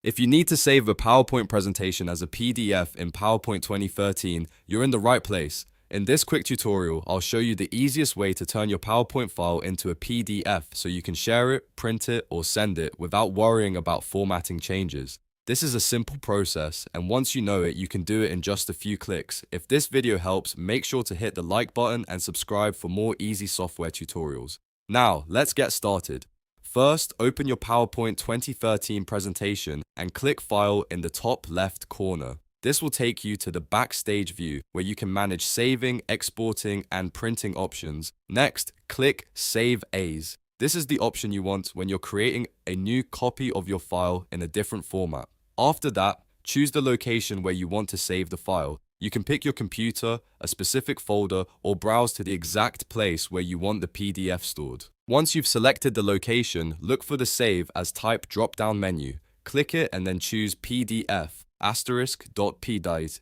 If you need to save a PowerPoint presentation as a PDF in PowerPoint 2013, you're in the right place. In this quick tutorial, I'll show you the easiest way to turn your PowerPoint file into a PDF so you can share it, print it, or send it without worrying about formatting changes. This is a simple process, and once you know it, you can do it in just a few clicks. If this video helps, make sure to hit the like button and subscribe for more easy software tutorials. Now, let's get started. First, open your PowerPoint 2013 presentation and click File in the top left corner. This will take you to the Backstage view where you can manage saving, exporting, and printing options. Next, click Save As. This is the option you want when you're creating a new copy of your file in a different format. After that, choose the location where you want to save the file. You can pick your computer, a specific folder, or browse to the exact place where you want the PDF stored. Once you've selected the location, look for the Save as Type drop-down menu. Click it and then choose PDF, *.pdite,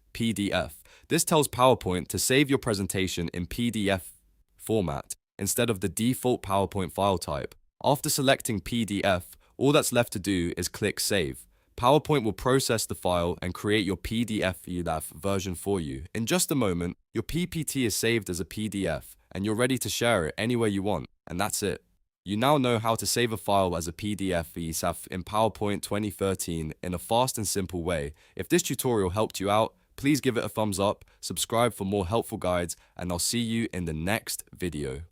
This tells PowerPoint to save your presentation in PDF format instead of the default PowerPoint file type. After selecting PDF, all that's left to do is click Save. PowerPoint will process the file and create your PDF version for you. In just a moment, your PPT is saved as a PDF and you're ready to share it anywhere you want, and that's it. You now know how to save a file as a PDF in PowerPoint 2013 in a fast and simple way. If this tutorial helped you out, please give it a thumbs up, subscribe for more helpful guides, and I'll see you in the next video.